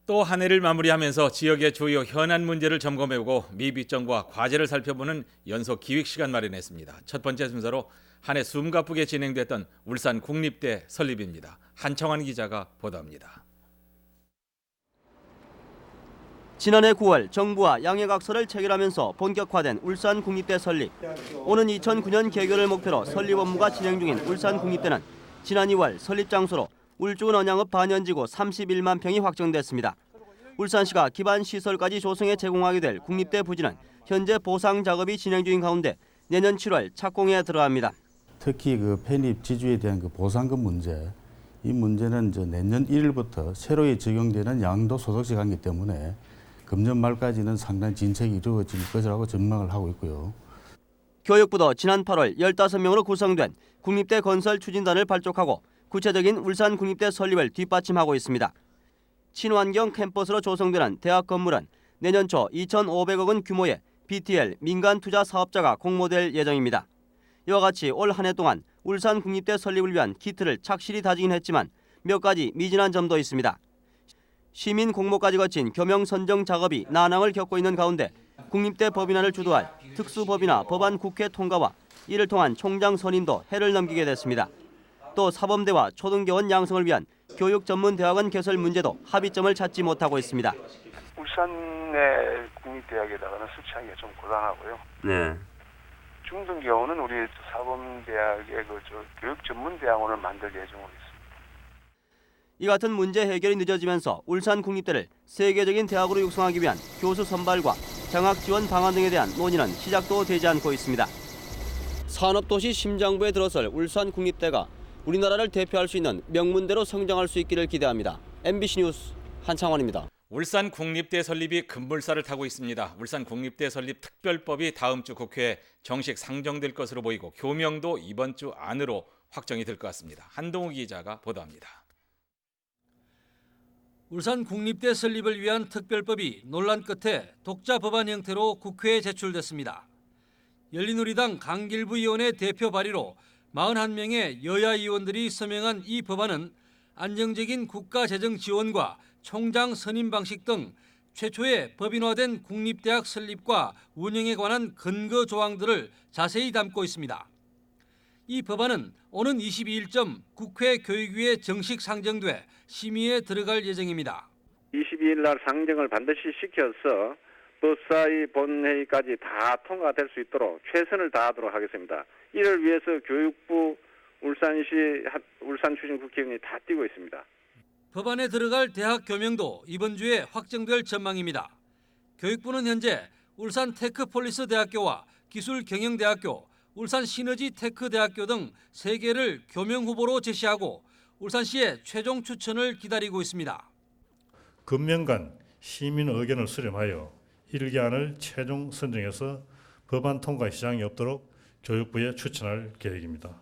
또 한 해를 마무리하면서 지역의 주요 현안 문제를 점검해보고 미비점과 과제를 살펴보는 연속 기획 시간 마련했습니다. 첫 번째 순서로 한 해 숨가쁘게 진행됐던 울산 국립대 설립입니다. 한청환 기자가 보도합니다. 지난해 9월 정부와 양해각서를 체결하면서 본격화된 울산 국립대 설립. 오는 2009년 개교를 목표로 설립 업무가 진행 중인 울산 국립대는 지난 2월 설립 장소로 울주군 언양읍 반연지구 31만 평이 확정됐습니다. 울산시가 기반 시설까지 조성해 제공하게 될 국립대 부지는 현재 보상 작업이 진행 중인 가운데 내년 7월 착공에 들어갑니다. 특히 편입 지주에 대한 보상금 문제, 이 문제는 내년 1일부터 새로 적용되는 양도소득세 관계 때문에 금년 말까지는 상당히 진척이 이루어질 것이라고 전망을 하고 있고요. 교육부도 지난 8월 15명으로 구성된 국립대 건설 추진단을 발족하고 구체적인 울산 국립대 설립을 뒷받침하고 있습니다. 친환경 캠퍼스로 조성되는 대학 건물은 내년 초 2,500억 원 규모의 BTL 민간 투자 사업자가 공모될 예정입니다. 이와 같이 올 한 해 동안 울산 국립대 설립을 위한 기틀을 착실히 다지긴 했지만 몇 가지 미진한 점도 있습니다. 시민 공모까지 거친 교명 선정 작업이 난항을 겪고 있는 가운데 국립대 법인안을 주도할 특수법이나 법안 국회 통과와 이를 통한 총장 선임도 해를 넘기게 됐습니다. 또 사범대와 초등교원 양성을 위한 교육 전문 대학원 개설 문제도 합의점을 찾지 못하고 있습니다. 울산의 국립대학에다가는 설치하기가 좀 곤란하고요. 네. 중등교원은 우리 사범대학의 교육 전문 대학원을 만들 예정으로 있습니다. 이 같은 문제 해결이 늦어지면서 울산 국립대를 세계적인 대학으로 육성하기 위한 교수 선발과 장학 지원 방안 등에 대한 논의는 시작도 되지 않고 있습니다. 산업도시 심장부에 들어설 울산 국립대가 우리나라를 대표할 수 있는 명문대로 성장할 수 있기를 기대합니다. MBC 뉴스 한창원입니다. 울산 국립대 설립이 급물살을 타고 있습니다. 울산 국립대 설립 특별법이 다음 주 국회에 정식 상정될 것으로 보이고 교명도 이번 주 안으로 확정이 될 것 같습니다. 한동우 기자가 보도합니다. 울산 국립대 설립을 위한 특별법이 논란 끝에 독자 법안 형태로 국회에 제출됐습니다. 열린우리당 강길부 의원의 대표 발의로 41명의 여야 의원들이 서명한 이 법안은 안정적인 국가재정 지원과 총장 선임 방식 등 최초의 법인화된 국립대학 설립과 운영에 관한 근거 조항들을 자세히 담고 있습니다. 이 법안은 오는 22일쯤 국회 교육위에 정식 상정돼 심의에 들어갈 예정입니다. 22일 날 상정을 반드시 시켜서 법사위 본회의까지 다 통과될 수 있도록 최선을 다하도록 하겠습니다. 이를 위해서 교육부, 울산시, 울산추진국회의원이 다 뛰고 있습니다. 법안에 들어갈 대학 교명도 이번 주에 확정될 전망입니다. 교육부는 현재 울산 테크폴리스 대학교와 기술경영대학교, 울산 시너지 테크대학교 등 3개를 교명 후보로 제시하고 울산시의 최종 추천을 기다리고 있습니다. 금년간 시민 의견을 수렴하여 1개안을 최종 선정해서 법안 통과 시장이 없도록 교육부에 추천할 계획입니다.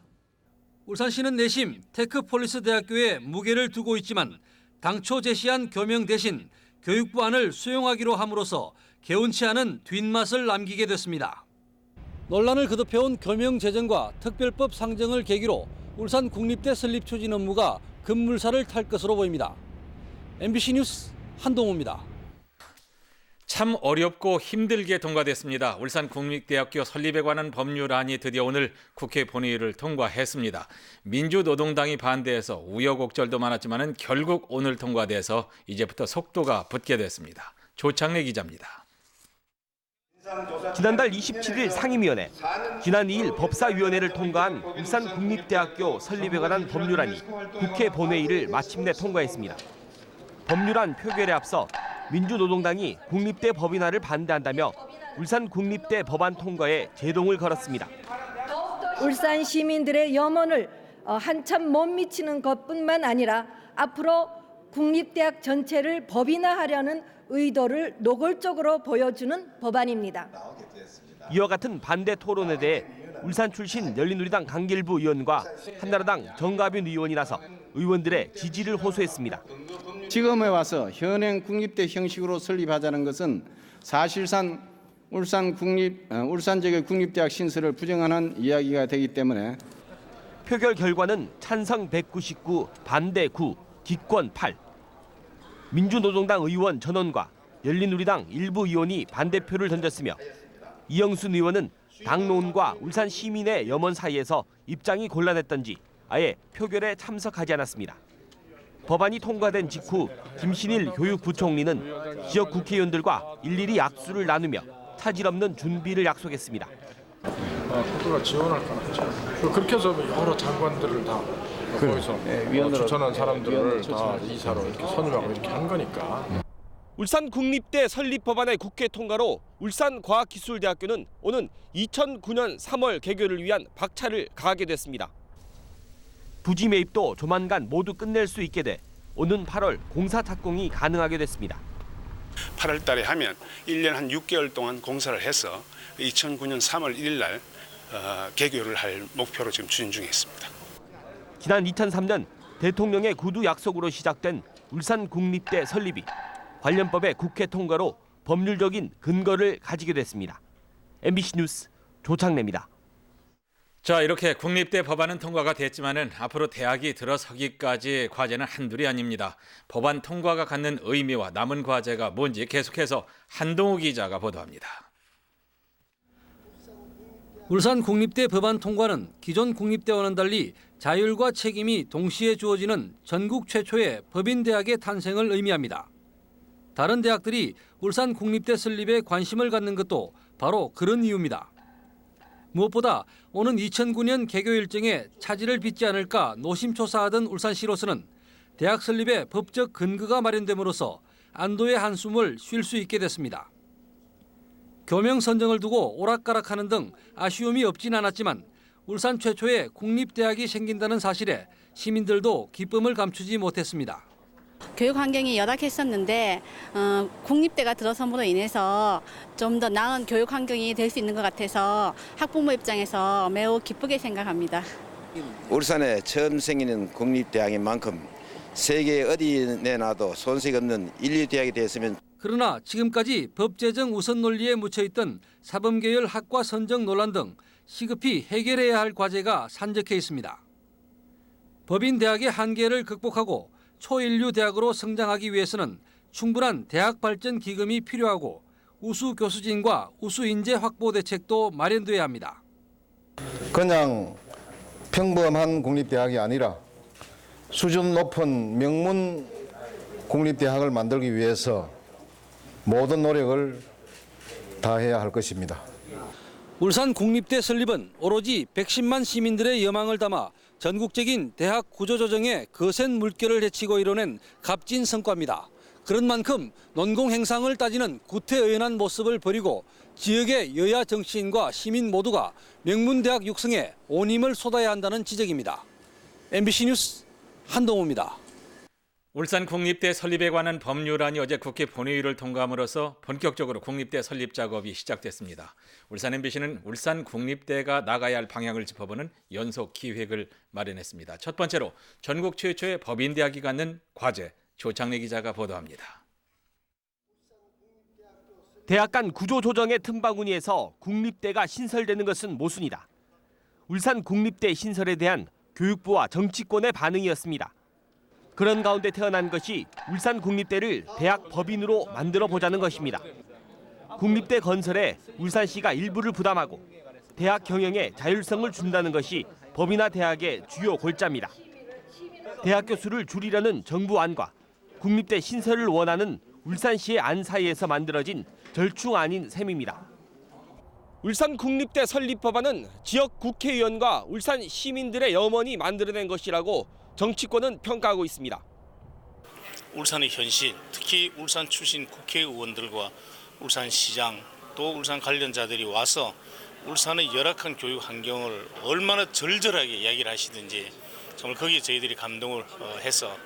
울산시는 내심 테크폴리스 대학교에 무게를 두고 있지만 당초 제시한 교명 대신 교육부 안을 수용하기로 함으로써 개운치 않은 뒷맛을 남기게 됐습니다. 논란을 거듭해온 교명 제정과 특별법 상정을 계기로 울산 국립대 설립 추진 업무가 급물살을 탈 것으로 보입니다. MBC 뉴스 한동우입니다. 참 어렵고 힘들게 통과됐습니다. 울산 국립대학교 설립에 관한 법률안이 드디어 오늘 국회 본회의를 통과했습니다. 민주노동당이 반대해서 우여곡절도 많았지만 결국 오늘 통과돼서 이제부터 속도가 붙게 됐습니다. 조창래 기자입니다. 지난달 27일 상임위원회, 지난 2일 법사위원회를 통과한 울산 국립대학교 설립에 관한 법률안이 국회 본회의를 마침내 통과했습니다. 법률안 표결에 앞서 민주노동당이 국립대 법인화를 반대한다며 울산 국립대 법안 통과에 제동을 걸었습니다. 울산 시민들의 염원을 한참 못 미치는 것뿐만 아니라 앞으로 국립대학 전체를 법인화하려는 의도를 노골적으로 보여주는 법안입니다. 이와 같은 반대 토론에 대해 울산 출신 열린우리당 강길부 의원과 한나라당 정가빈 의원이 나서 의원들의 지지를 호소했습니다. 지금에 와서 현행 국립대 형식으로 설립하자는 것은 사실상 울산 지역의 국립대학 신설을 부정하는 이야기가 되기 때문에 표결 결과는 찬성 199, 반대 9, 기권 8. 민주노동당 의원 전원과 열린우리당 일부 의원이 반대표를 던졌으며 이영순 의원은 당론과 울산 시민의 염원 사이에서 입장이 곤란했던지 아예 표결에 참석하지 않았습니다. 법안이 통과된 직후 김신일 교육부총리는 지역 국회의원들과 일일이 약수를 나누며 차질 없는 준비를 약속했습니다. 국가가 지원할 건 없죠. 그렇게 해서 여러 장관들을 다 거기서 추천한 사람들을 다 이사로 이렇게 선임하고 이렇게 한 거니까. 울산 국립대 설립 법안의 국회 통과로 울산과학기술대학교는 오는 2009년 3월 개교를 위한 박차를 가하게 됐습니다. 부지 매입도 조만간 모두 끝낼 수 있게 돼 오는 8월 공사 착공이 가능하게 됐습니다. 8월 달에 하면 1년 한 6개월 동안 공사를 해서 2009년 3월 1일 날 개교를 할 목표로 지금 추진 중에 있습니다. 지난 2003년 대통령의 구두 약속으로 시작된 울산국립대 설립이 관련법의 국회 통과로 법률적인 근거를 가지게 됐습니다. MBC 뉴스 조창래입니다. 자, 이렇게 국립대 법안은 통과가 됐지만은 앞으로 대학이 들어서기까지 과제는 한둘이 아닙니다. 법안 통과가 갖는 의미와 남은 과제가 뭔지 계속해서 한동우 기자가 보도합니다. 울산 국립대 법안 통과는 기존 국립대와는 달리 자율과 책임이 동시에 주어지는 전국 최초의 법인대학의 탄생을 의미합니다. 다른 대학들이 울산 국립대 설립에 관심을 갖는 것도 바로 그런 이유입니다. 무엇보다 오는 2009년 개교 일정에 차질을 빚지 않을까 노심초사하던 울산시로서는 대학 설립에 법적 근거가 마련됨으로써 안도의 한숨을 쉴 수 있게 됐습니다. 교명 선정을 두고 오락가락하는 등 아쉬움이 없진 않았지만 울산 최초의 국립대학이 생긴다는 사실에 시민들도 기쁨을 감추지 못했습니다. 교육 환경이 열악했었는데 국립대가 들어섬으로 인해서 좀 더 나은 교육 환경이 될 수 있는 것 같아서 학부모 입장에서 매우 기쁘게 생각합니다. 울산에 처음 생기는 국립대학인 만큼 세계 어디 내놔도 손색 없는 인류대학이 되었으면. 그러나 지금까지 법 제정 우선 논리에 묻혀있던 사범계열 학과 선정 논란 등 시급히 해결해야 할 과제가 산적해 있습니다. 법인 대학의 한계를 극복하고 초인류 대학으로 성장하기 위해서는 충분한 대학 발전 기금이 필요하고 우수 교수진과 우수 인재 확보 대책도 마련돼야 합니다. 그냥 평범한 국립대학이 아니라 수준 높은 명문 국립대학을 만들기 위해서 모든 노력을 다해야 할 것입니다. 울산 국립대 설립은 오로지 110만 시민들의 여망을 담아 전국적인 대학 구조조정에 거센 물결을 헤치고 이뤄낸 값진 성과입니다. 그런 만큼 논공행상을 따지는 구태의연한 모습을 버리고 지역의 여야 정치인과 시민 모두가 명문대학 육성에 온 힘을 쏟아야 한다는 지적입니다. MBC 뉴스 한동우입니다. 울산 국립대 설립에 관한 법률안이 어제 국회 본회의를 통과함으로써 본격적으로 국립대 설립 작업이 시작됐습니다. 울산 MBC는 울산 국립대가 나가야 할 방향을 짚어보는 연속 기획을 마련했습니다. 첫 번째로 전국 최초의 법인대학이 갖는 과제, 조창래 기자가 보도합니다. 대학 간 구조조정의 틈바구니에서 국립대가 신설되는 것은 모순이다. 울산 국립대 신설에 대한 교육부와 정치권의 반응이었습니다. 그런 가운데 태어난 것이 울산 국립대를 대학 법인으로 만들어 보자는 것입니다. 국립대 건설에 울산시가 일부를 부담하고 대학 경영에 자율성을 준다는 것이 법이나 대학의 주요 골자입니다. 대학교 수를 줄이려는 정부 안과 국립대 신설을 원하는 울산시의 안 사이에서 만들어진 절충 안인 셈입니다. 울산 국립대 설립 법안은 지역 국회의원과 울산 시민들의 염원이 만들어낸 것이라고 정치권은 평가하고 있습니다. 울산의 현실, 특히 울산 출신 국회의원들과 울산시장 또 울산 관련자들이 와서 울산의 열악한 교육 환경을 얼마나 절절하게 이야기를 하시든지 정말 거기에 저희들이 감동을 해서.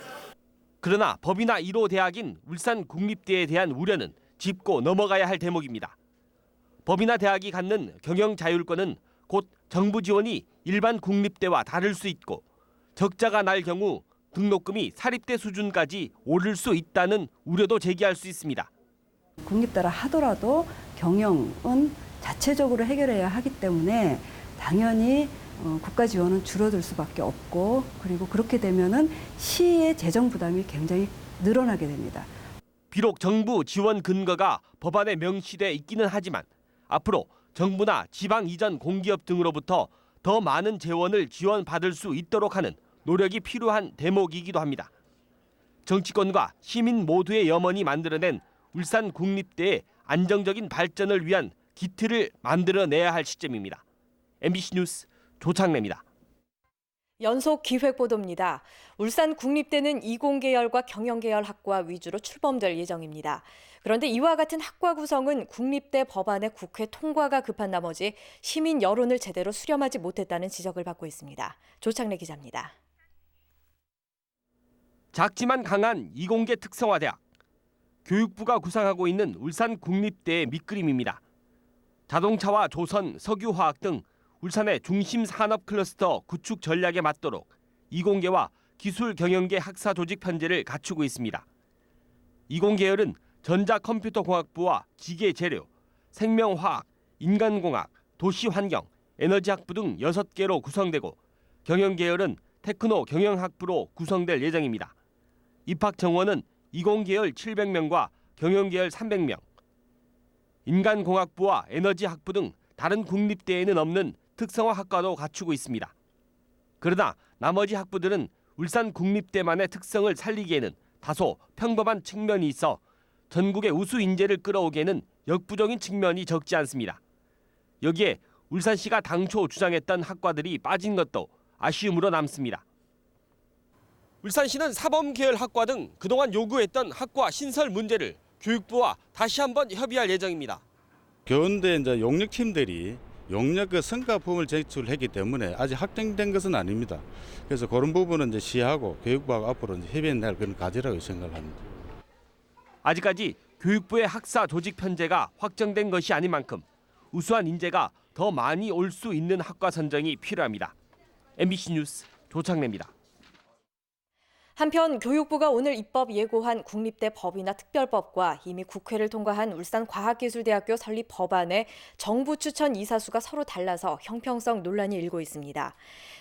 그러나 법이나 1호 대학인 울산 국립대에 대한 우려는 짚고 넘어가야 할 대목입니다. 법이나 대학이 갖는 경영 자율권은 곧 정부 지원이 일반 국립대와 다를 수 있고 적자가 날 경우 등록금이 사립대 수준까지 오를 수 있다는 우려도 제기할 수 있습니다. 국립대라 하더라도 경영은 자체적으로 해결해야 하기 때문에 당연히 국가 지원은 줄어들 수밖에 없고 그리고 그렇게 되면은 시의 재정 부담이 굉장히 늘어나게 됩니다. 비록 정부 지원 근거가 법안에 명시돼 있기는 하지만 앞으로 정부나 지방 이전 공기업 등으로부터 더 많은 재원을 지원받을 수 있도록 하는 노력이 필요한 대목이기도 합니다. 정치권과 시민 모두의 염원이 만들어낸 울산 국립대의 안정적인 발전을 위한 기틀을 만들어내야 할 시점입니다. MBC 뉴스 조창래입니다. 연속 기획 보도입니다. 울산 국립대는 이공계열과 경영계열 학과 위주로 출범될 예정입니다. 그런데 이와 같은 학과 구성은 국립대 법안의 국회 통과가 급한 나머지 시민 여론을 제대로 수렴하지 못했다는 지적을 받고 있습니다. 조창래 기자입니다. 작지만 강한 이공계 특성화대학. 교육부가 구상하고 있는 울산 국립대의 밑그림입니다. 자동차와 조선, 석유화학 등 울산의 중심 산업 클러스터 구축 전략에 맞도록 이공계와 기술경영계 학사 조직 편제를 갖추고 있습니다. 이공계열은 전자컴퓨터공학부와 기계재료, 생명화학, 인간공학, 도시환경, 에너지학부 등 6개로 구성되고 경영계열은 테크노 경영학부로 구성될 예정입니다. 입학 정원은 이공계열 700명과 경영계열 300명, 인간공학부와 에너지학부 등 다른 국립대에는 없는 특성화 학과도 갖추고 있습니다. 그러나 나머지 학부들은 울산 국립대만의 특성을 살리기에는 다소 평범한 측면이 있어 전국의 우수 인재를 끌어오기에는 역부족인 측면이 적지 않습니다. 여기에 울산시가 당초 주장했던 학과들이 빠진 것도 아쉬움으로 남습니다. 울산시는 사범계열 학과 등 그동안 요구했던 학과 신설 문제를 교육부와 다시 한번 협의할 예정입니다. 교원대 이제 용역팀들이 용역 그 성과품을 제출했기 때문에 아직 확정된 것은 아닙니다. 그래서 그런 부분은 이제 시하고 교육부하고 앞으로 이제 협의할 그런 과제라고 생각합니다. 아직까지 교육부의 학사 조직 편제가 확정된 것이 아닌 만큼 우수한 인재가 더 많이 올 수 있는 학과 선정이 필요합니다. MBC 뉴스 조창래입니다. 한편 교육부가 오늘 입법 예고한 국립대 법이나 특별법과 이미 국회를 통과한 울산과학기술대학교 설립 법안의 정부 추천 이사수가 서로 달라서 형평성 논란이 일고 있습니다.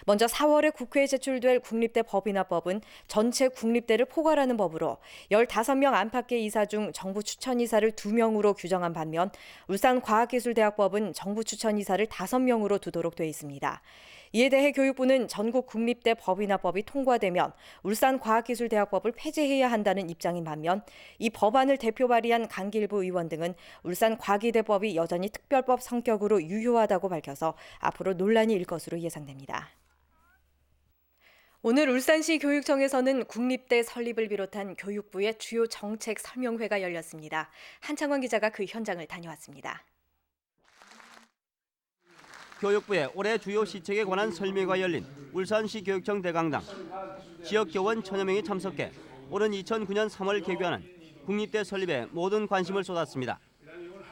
먼저 4월에 국회에 제출될 국립대 법인화법은 전체 국립대를 포괄하는 법으로 15명 안팎의 이사 중 정부 추천 이사를 2명으로 규정한 반면 울산과학기술대학법은 정부 추천 이사를 5명으로 두도록 돼 있습니다. 이에 대해 교육부는 전국 국립대 법인화법이 통과되면 울산과학기술대학법을 폐지해야 한다는 입장인 반면 이 법안을 대표 발의한 강길부 의원 등은 울산과기대법이 여전히 특별법 성격으로 유효하다고 밝혀서 앞으로 논란이 일 것으로 예상됩니다. 오늘 울산시 교육청에서는 국립대 설립을 비롯한 교육부의 주요 정책 설명회가 열렸습니다. 한창원 기자가 그 현장을 다녀왔습니다. 교육부의 올해 주요 시책에 관한 설명회가 열린 울산시 교육청 대강당. 지역 교원 1000여 명이 참석해 오는 2009년 3월 개교하는 국립대 설립에 모든 관심을 쏟았습니다.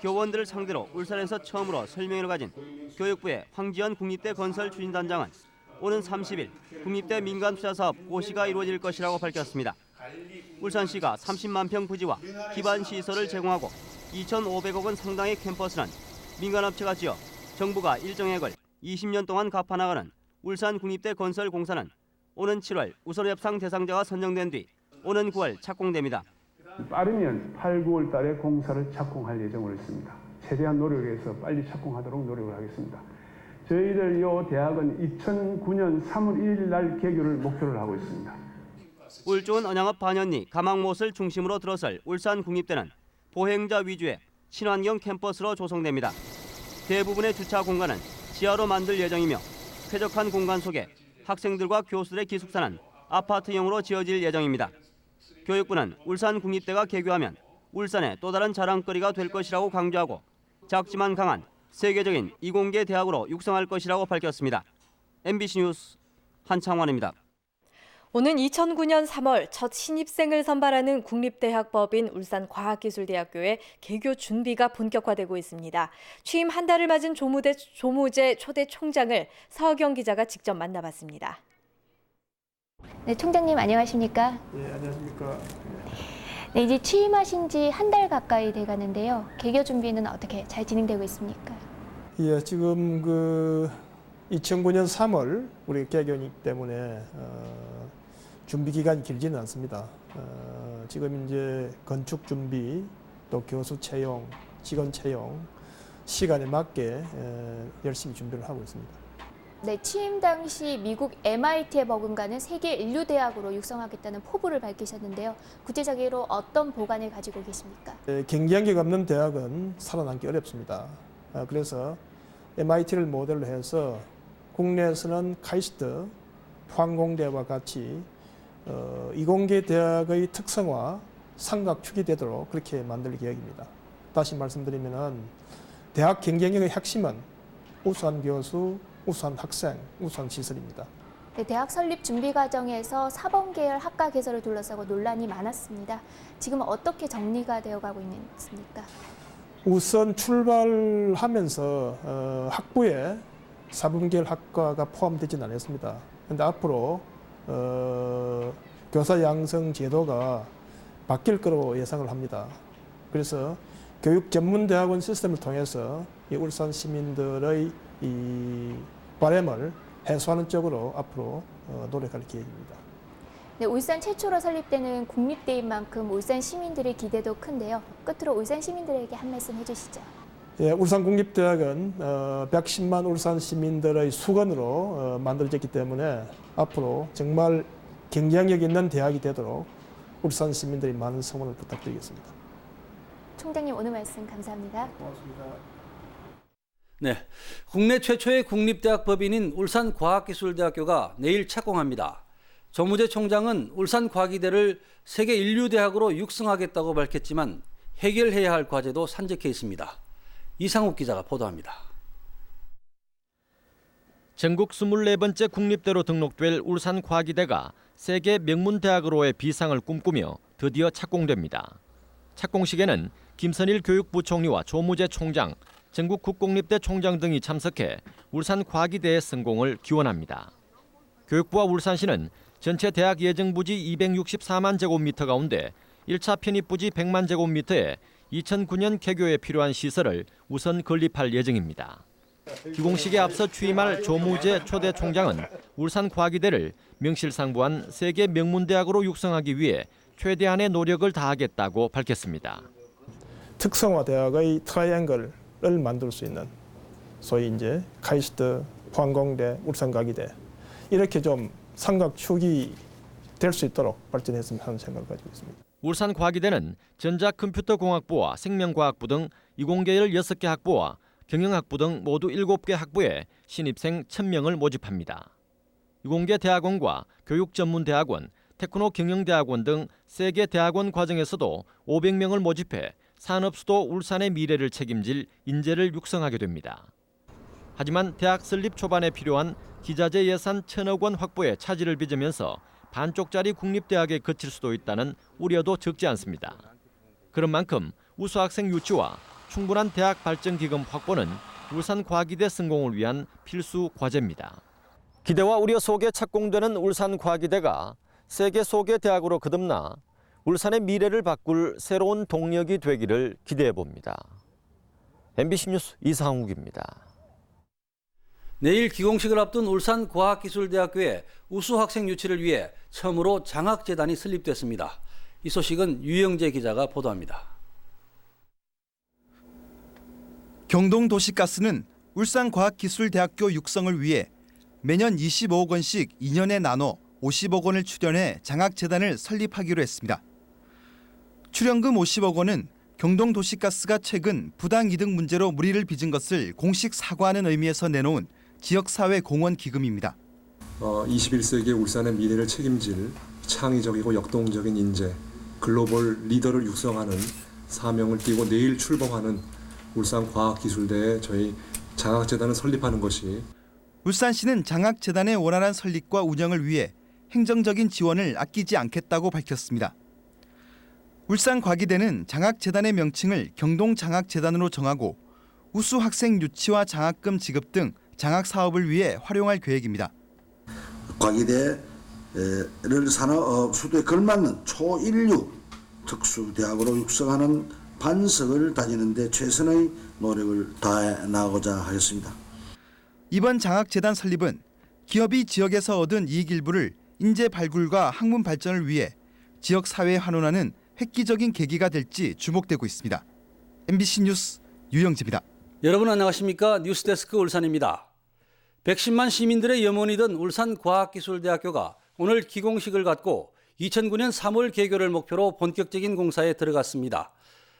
교원들을 상대로 울산에서 처음으로 설명회를 가진 교육부의 황지연 국립대 건설 추진단장은 오는 30일 국립대 민간 투자 사업 고시가 이루어질 것이라고 밝혔습니다. 울산시가 30만 평 부지와 기반 시설을 제공하고 2,500억 원 상당의 캠퍼스는 민간업체가 지어 정부가 일정액을 20년 동안 갚아나가는 울산국립대 건설공사는 오는 7월 우선협상 대상자가 선정된 뒤 오는 9월 착공됩니다. 빠르면 8, 9월 달에 공사를 착공할 예정으로 있습니다. 최대한 노력해서 빨리 착공하도록 노력을 하겠습니다. 저희들 이 대학은 2009년 3월 1일 날 개교를 목표로 하고 있습니다. 울 좋은 언양읍 반현리, 가망못을 중심으로 들어설 울산국립대는 보행자 위주의 친환경 캠퍼스로 조성됩니다. 대부분의 주차 공간은 지하로 만들 예정이며 쾌적한 공간 속에 학생들과 교수들의 기숙사는 아파트형으로 지어질 예정입니다. 교육부는 울산국립대가 개교하면 울산의 또 다른 자랑거리가 될 것이라고 강조하고 작지만 강한 세계적인 이공계 대학으로 육성할 것이라고 밝혔습니다. MBC 뉴스 한창원입니다. 오는 2009년 3월 첫 신입생을 선발하는 국립대학법인 울산과학기술대학교의 개교 준비가 본격화되고 있습니다. 취임 한 달을 맞은 조무재 초대 총장을 서경 기자가 직접 만나봤습니다. 네, 총장님 안녕하십니까? 네, 안녕하십니까? 네, 이제 취임하신 지 한 달 가까이 돼가는데요. 개교 준비는 어떻게 잘 진행되고 있습니까? 예, 지금 2009년 3월 우리 개교이기 때문에 준비 기간이 길지는 않습니다. 지금 이제 건축 준비, 또 교수 채용, 직원 채용 시간에 맞게 열심히 준비를 하고 있습니다. 네, 취임 당시 미국 MIT에 머금가는 세계 인류 대학으로 육성하겠다는 포부를 밝히셨는데요. 구체적으로 어떤 보관을 가지고 계십니까? 경쟁력 없는 대학은 살아남기 어렵습니다. 그래서 MIT를 모델로 해서 국내에서는 카이스트, 포항공대와 같이 이공계 대학의 특성화, 삼각축이 되도록 그렇게 만들 계획입니다. 다시 말씀드리면 대학 경쟁력의 핵심은 우수한 교수, 우수한 학생, 우수한 시설입니다. 네, 대학 설립 준비 과정에서 사범계열 학과 개설을 둘러싸고 논란이 많았습니다. 지금 어떻게 정리가 되어가고 있습니까? 우선 출발하면서 학부에 사범계열 학과가 포함되지는 않았습니다. 그런데 앞으로 교사 양성 제도가 바뀔 거로 예상을 합니다. 그래서 교육 전문 대학원 시스템을 통해서 이 울산 시민들의 이 바람을 해소하는 쪽으로 앞으로 노력할 계획입니다. 네, 울산 최초로 설립되는 국립대인 만큼 울산 시민들의 기대도 큰데요. 끝으로 울산 시민들에게 한 말씀 해주시죠. 예, 울산국립대학은 110만 울산 시민들의 수건으로 만들어졌기 때문에 앞으로 정말 경쟁력 있는 대학이 되도록 울산 시민들의 많은 성원을 부탁드리겠습니다. 총장님 오늘 말씀 감사합니다. 고맙습니다. 네, 국내 최초의 국립대학 법인인 울산과학기술대학교가 내일 착공합니다. 정무제 총장은 울산과기대를 세계 인류대학으로 육성하겠다고 밝혔지만 해결해야 할 과제도 산적해 있습니다. 이상욱 기자가 보도합니다. 전국 24번째 국립대로 등록될 울산과기대가 세계 명문대학으로의 비상을 꿈꾸며 드디어 착공됩니다. 착공식에는 김선일 교육부총리와 조무재 총장, 전국 국공립대 총장 등이 참석해 울산과기대의 성공을 기원합니다. 교육부와 울산시는 전체 대학 예정부지 264만 제곱미터 가운데 1차 편입부지 100만 제곱미터에 2009년 개교에 필요한 시설을 우선 건립할 예정입니다. 기공식에 앞서 취임할 조무재 초대 총장은 울산과기대를 명실상부한 세계 명문대학으로 육성하기 위해 최대한의 노력을 다하겠다고 밝혔습니다. 특성화 대학의 트라이앵글을 만들 수 있는 소위 이제 카이스트, 포항공대, 울산과기대 이렇게 좀 삼각축이 될 수 있도록 발전했으면 하는 생각을 가지고 있습니다. 울산과기대는 전자컴퓨터공학부와 생명과학부 등 이공계열 6개 학부와 경영학부 등 모두 7개 학부에 신입생 1000명을 모집합니다. 이공계 대학원과 교육전문대학원, 테크노 경영대학원 등 3개 대학원 과정에서도 500명을 모집해 산업수도 울산의 미래를 책임질 인재를 육성하게 됩니다. 하지만 대학 설립 초반에 필요한 기자재 예산 1,000억 원 확보에 차질을 빚으면서 반쪽짜리 국립대학에 그칠 수도 있다는 우려도 적지 않습니다. 그런 만큼 우수학생 유치와 충분한 대학 발전 기금 확보는 울산과기대 성공을 위한 필수 과제입니다. 기대와 우려 속에 착공되는 울산과기대가 세계 속의 대학으로 거듭나 울산의 미래를 바꿀 새로운 동력이 되기를 기대해 봅니다. MBC 뉴스 이상욱입니다. 내일 기공식을 앞둔 울산과학기술대학교의 우수학생 유치를 위해 처음으로 장학재단이 설립됐습니다. 이 소식은 유영재 기자가 보도합니다. 경동도시가스는 울산과학기술대학교 육성을 위해 매년 25억 원씩 2년에 나눠 50억 원을 출연해 장학재단을 설립하기로 했습니다. 출연금 50억 원은 경동도시가스가 최근 부당이득 문제로 물의를 빚은 것을 공식 사과하는 의미에서 내놓은 지역사회 공헌 기금입니다. 21세기 울산의 미래를 책임질 창의적이고 역동적인 인재, 글로벌 리더를 육성하는 사명을 띠고 내일 출범하는 울산과학기술대에 저희 장학재단을 설립하는 것이 울산시는 장학재단의 원활한 설립과 운영을 위해 행정적인 지원을 아끼지 않겠다고 밝혔습니다. 울산과기대는 장학재단의 명칭을 경동장학재단으로 정하고 우수 학생 유치와 장학금 지급 등 장학 사업을 위해 활용할 계획입니다. 과기대를 산업 수도에 걸맞는 초인류 특수대학으로 육성하는 반석을 다지는 데 최선의 노력을 다해 나가고자 하겠습니다. 이번 장학재단 설립은 기업이 지역에서 얻은 이익 일부를 인재 발굴과 학문 발전을 위해 지역 사회에 환원하는 획기적인 계기가 될지 주목되고 있습니다. MBC 뉴스 유영지입니다. 여러분 안녕하십니까? 뉴스데스크 울산입니다. 110만 시민들의 염원이던 울산과학기술대학교가 오늘 기공식을 갖고 2009년 3월 개교를 목표로 본격적인 공사에 들어갔습니다.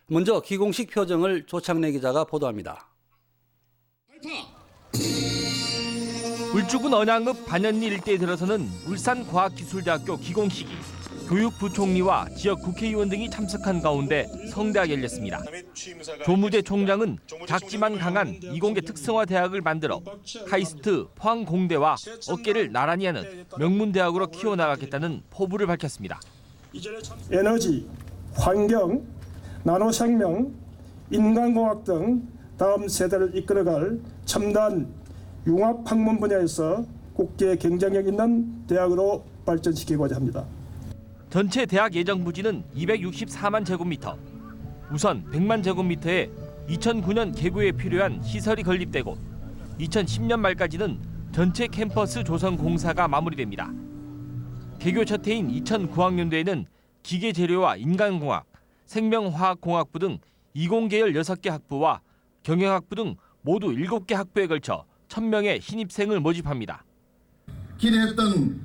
먼저 기공식 표정을 조창래 기자가 보도합니다. 울주군 언양읍 반연리 일대에 들어서는 울산과학기술대학교 기공식이 교육부총리와 지역 국회의원 등이 참석한 가운데 성대하게 열렸습니다. 조무재 총장은 작지만 강한 이공계 특성화 대학을 만들어 카이스트, 포항공대와 어깨를 나란히 하는 명문대학으로 키워나가겠다는 포부를 밝혔습니다. 에너지, 환경, 나노생명, 인간공학 등 다음 세대를 이끌어갈 첨단 융합학문 분야에서 국제 경쟁력 있는 대학으로 발전시키고자 합니다. 전체 대학 예정 부지는 264만 제곱미터. 우선 100만 제곱미터에 2009년 개교에 필요한 시설이 건립되고 2010년 말까지는 전체 캠퍼스 조성 공사가 마무리됩니다. 개교 첫 해인 2009학년도에는 기계재료와 인간공학, 생명화학공학부 등 이공계열 6개 학부와 경영학부 등 모두 7개 학부에 걸쳐 1000명의 신입생을 모집합니다. 기대했던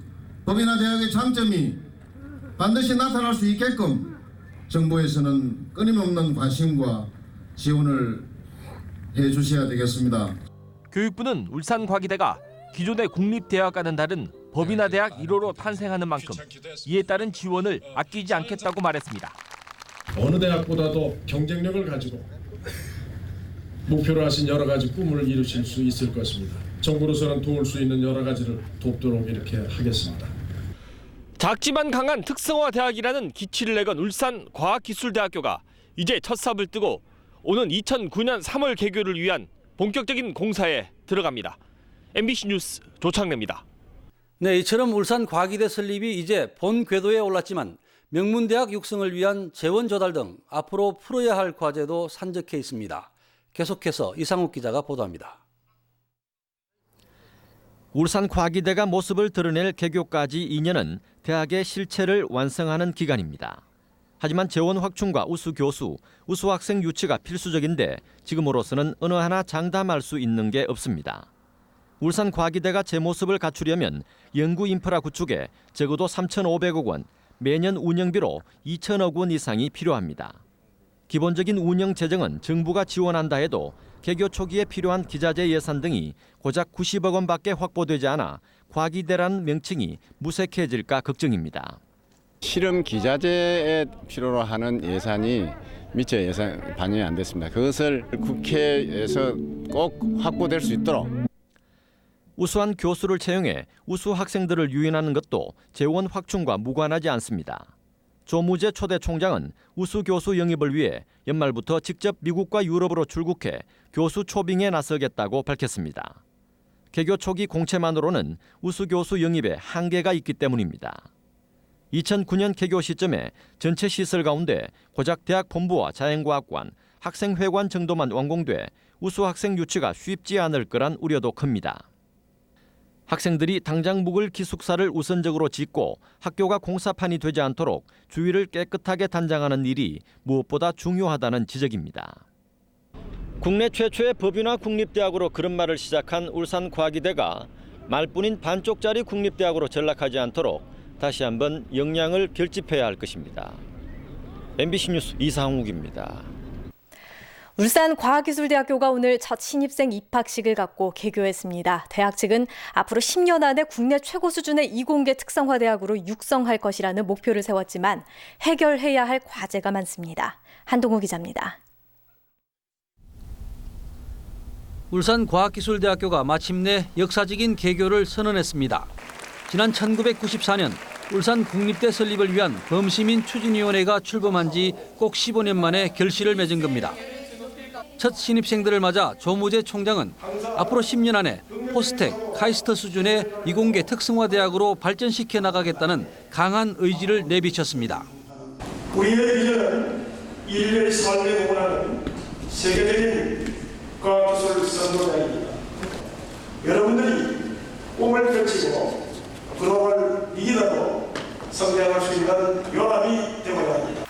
법이나 대학의 장점이 반드시 나타날 수 있게끔 정부에서는 끊임없는 관심과 지원을 해주셔야 되겠습니다. 교육부는 울산과기대가 기존의 국립대학과는 다른 법인화 대학 1호로 탄생하는 만큼 이에 따른 지원을 아끼지 않겠다고 말했습니다. 어느 대학보다도 경쟁력을 가지고 목표로 하신 여러 가지 꿈을 이루실 수 있을 것입니다. 정부로서는 도울 수 있는 여러 가지를 돕도록 이렇게 하겠습니다. 작지만 강한 특성화 대학이라는 기치를 내건 울산과학기술대학교가 이제 첫 삽을 뜨고 오는 2009년 3월 개교를 위한 본격적인 공사에 들어갑니다. MBC 뉴스 조창래입니다. 네, 이처럼 울산과기대 설립이 이제 본 궤도에 올랐지만 명문대학 육성을 위한 재원 조달 등 앞으로 풀어야 할 과제도 산적해 있습니다. 계속해서 이상욱 기자가 보도합니다. 울산과기대가 모습을 드러낼 개교까지 2년은 대학의 실체를 완성하는 기간입니다. 하지만 재원 확충과 우수 교수, 우수 학생 유치가 필수적인데 지금으로서는 어느 하나 장담할 수 있는 게 없습니다. 울산과기대가 제 모습을 갖추려면 연구 인프라 구축에 적어도 3,500억 원, 매년 운영비로 2천억 원 이상이 필요합니다. 기본적인 운영 재정은 정부가 지원한다 해도 개교 초기에 필요한 기자재 예산 등이 고작 90억 원밖에 확보되지 않아 과기대라는 명칭이 무색해질까 걱정입니다. 실험 기자재에 필요로 하는 예산이 미처 예산 반영이 안 됐습니다. 그것을 국회에서 꼭 확보될 수 있도록. 우수한 교수를 채용해 우수 학생들을 유인하는 것도 재원 확충과 무관하지 않습니다. 조무재 초대 총장은 우수 교수 영입을 위해 연말부터 직접 미국과 유럽으로 출국해 교수 초빙에 나서겠다고 밝혔습니다. 개교 초기 공채만으로는 우수 교수 영입에 한계가 있기 때문입니다. 2009년 개교 시점에 전체 시설 가운데 고작 대학 본부와 자연과학관, 학생회관 정도만 완공돼 우수 학생 유치가 쉽지 않을 거란 우려도 큽니다. 학생들이 당장 묵을 기숙사를 우선적으로 짓고 학교가 공사판이 되지 않도록 주위를 깨끗하게 단장하는 일이 무엇보다 중요하다는 지적입니다. 국내 최초의 법인화 국립대학으로 그런 말을 시작한 울산과기대가 말뿐인 반쪽짜리 국립대학으로 전락하지 않도록 다시 한번 역량을 결집해야 할 것입니다. MBC 뉴스 이상욱입니다. 울산과학기술대학교가 오늘 첫 신입생 입학식을 갖고 개교했습니다. 대학 측은 앞으로 10년 안에 국내 최고 수준의 이공계 특성화 대학으로 육성할 것이라는 목표를 세웠지만 해결해야 할 과제가 많습니다. 한동호 기자입니다. 울산과학기술대학교가 마침내 역사적인 개교를 선언했습니다. 지난 1994년 울산국립대 설립을 위한 범시민 추진위원회가 출범한 지 꼭 15년 만에 결실을 맺은 겁니다. 첫 신입생들을 맞아 조무재 총장은 앞으로 10년 안에 포스텍, 카이스트 수준의 이공계 특성화 대학으로 발전시켜 나가겠다는 강한 의지를 내비쳤습니다. 우리의 비전은 인류의 삶에 공헌하는 세계적인 과학기술 선도자입니다. 여러분들이 꿈을 펼치고 글로벌 리더로 성장할 수 있는 요람이 되고자 합니다.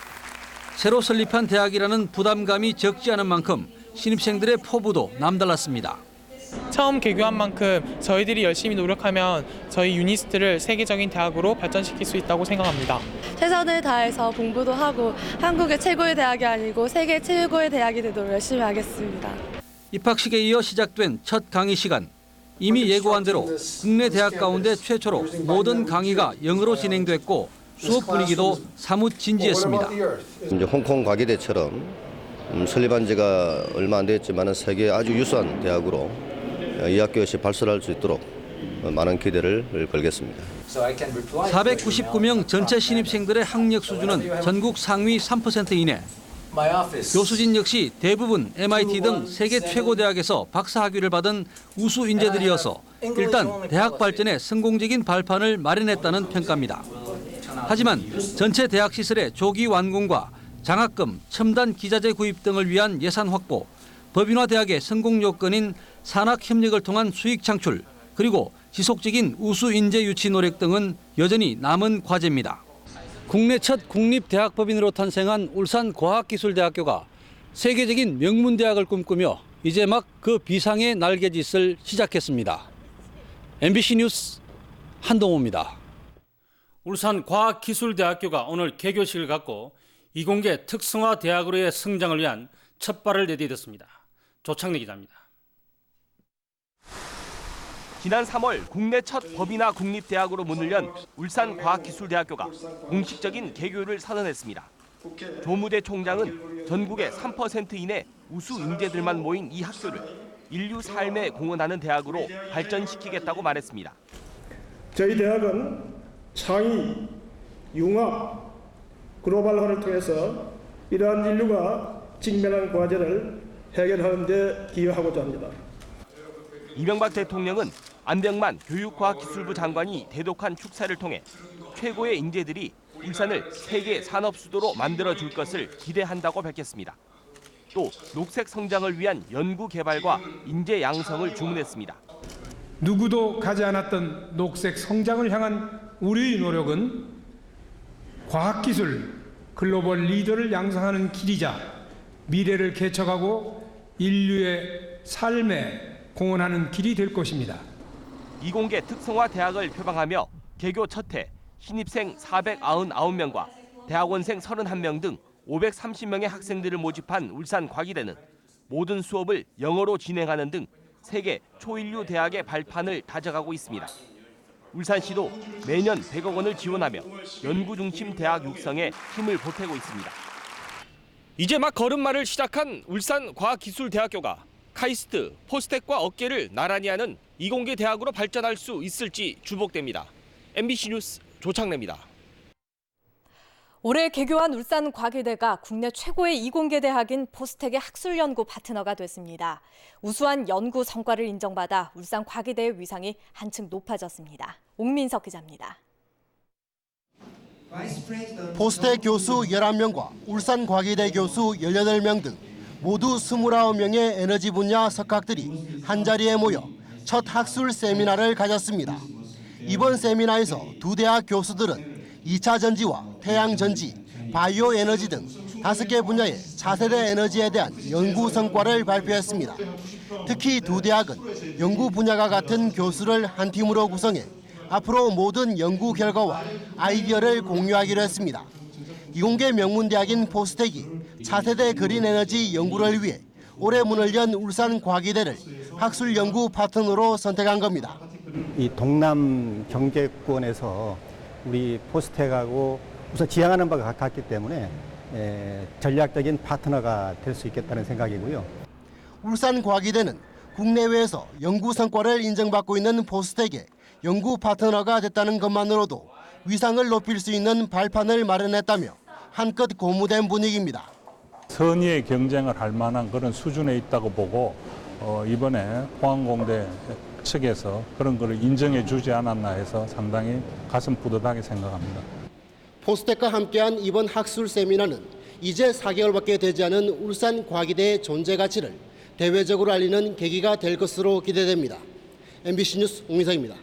새로 설립한 대학이라는 부담감이 적지 않은 만큼 신입생들의 포부도 남달랐습니다. 처음 개교한 만큼 저희들이 열심히 노력하면 저희 유니스트를 세계적인 대학으로 발전시킬 수 있다고 생각합니다. 최선을 다해서 공부도 하고 한국의 최고의 대학이 아니고 세계 최고의 대학이 되도록 열심히 하겠습니다. 입학식에 이어 시작된 첫 강의 시간. 이미 예고한 대로 국내 대학 가운데 최초로 모든 강의가 영어로 진행됐고 수업 분위기도 사뭇 진지했습니다. 이제 홍콩 과기대처럼 설립한 지가 얼마 안 됐지만 세계 아주 유수한 대학으로 이 학교에서 발설할 수 있도록 많은 기대를 걸겠습니다. 499명 전체 신입생들의 학력 수준은 전국 상위 3% 이내. 교수진 역시 대부분 MIT 등 세계 최고 대학에서 박사학위를 받은 우수 인재들이어서 일단 대학 발전에 성공적인 발판을 마련했다는 평가입니다. 하지만 전체 대학 시설의 조기 완공과 장학금, 첨단 기자재 구입 등을 위한 예산 확보, 법인화 대학의 성공 요건인 산학 협력을 통한 수익 창출, 그리고 지속적인 우수 인재 유치 노력 등은 여전히 남은 과제입니다. 국내 첫 국립대학법인으로 탄생한 울산과학기술대학교가 세계적인 명문대학을 꿈꾸며 이제 막 그 비상의 날갯짓을 시작했습니다. MBC 뉴스 한동호입니다. 울산과학기술대학교가 오늘 개교식을 갖고 이공계 특성화 대학으로의 성장을 위한 첫 발을 내디뎠습니다. 조창래 기자입니다. 지난 3월 국내 첫 법인화 국립대학으로 문을 연 울산과학기술대학교가 공식적인 개교를 선언했습니다. 조무대 총장은 전국의 3% 이내 우수 인재들만 모인 이 학교를 인류 삶에 공헌하는 대학으로 발전시키겠다고 말했습니다. 저희 대학은 창의, 융합, 글로벌화를 통해서 이러한 인류가 직면한 과제를 해결하는 데 기여하고자 합니다. 이명박 대통령은 안병만 교육과학기술부 장관이 대독한 축사를 통해 최고의 인재들이 울산을 세계 산업 수도로 만들어줄 것을 기대한다고 밝혔습니다. 또 녹색 성장을 위한 연구 개발과 인재 양성을 주문했습니다. 누구도 가지 않았던 녹색 성장을 향한 우리의 노력은 과학기술 글로벌 리더를 양성하는 길이자 미래를 개척하고 인류의 삶에 공헌하는 길이 될 것입니다. 이공계 특성화 대학을 표방하며 개교 첫 해 신입생 499명과 대학원생 31명 등 530명의 학생들을 모집한 울산과기대는 모든 수업을 영어로 진행하는 등 세계 초일류 대학의 발판을 다져가고 있습니다. 울산시도 매년 100억 원을 지원하며 연구 중심 대학 육성에 힘을 보태고 있습니다. 이제 막 걸음마를 시작한 울산과학기술대학교가 카이스트, 포스텍과 어깨를 나란히 하는 이공계 대학으로 발전할 수 있을지 주목됩니다. MBC 뉴스 조창래입니다. 올해 개교한 울산과기대가 국내 최고의 이공계 대학인 포스텍의 학술연구 파트너가 됐습니다. 우수한 연구 성과를 인정받아 울산과기대의 위상이 한층 높아졌습니다. 옥민석 기자입니다. 포스텍 교수 11명과 울산과기대 교수 18명 등 모두 29명의 에너지 분야 석학들이 한자리에 모여 첫 학술 세미나를 가졌습니다. 이번 세미나에서 두 대학 교수들은 2차 전지와 태양 전지, 바이오 에너지 등 5개 분야의 차세대 에너지에 대한 연구 성과를 발표했습니다. 특히 두 대학은 연구 분야가 같은 교수를 한 팀으로 구성해 앞으로 모든 연구 결과와 아이디어를 공유하기로 했습니다. 이공계 명문대학인 포스텍이 차세대 그린 에너지 연구를 위해 올해 문을 연 울산과기대를 학술 연구 파트너로 선택한 겁니다. 이 동남 경제권에서 우리 포스텍하고 우선 지향하는 바가 같기 때문에 전략적인 파트너가 될 수 있겠다는 생각이고요. 울산과기대는 국내외에서 연구 성과를 인정받고 있는 포스텍의 연구 파트너가 됐다는 것만으로도 위상을 높일 수 있는 발판을 마련했다며 한껏 고무된 분위기입니다. 선의의 경쟁을 할 만한 그런 수준에 있다고 보고 이번에 포항공대 측에서 그런 것을 인정해 주지 않았나 해서 상당히 가슴 뿌듯하게 생각합니다. 포스텍과 함께한 이번 학술 세미나는 이제 4개월밖에 되지 않은 울산과기대의 존재 가치를 대외적으로 알리는 계기가 될 것으로 기대됩니다. MBC 뉴스 옥민석입니다.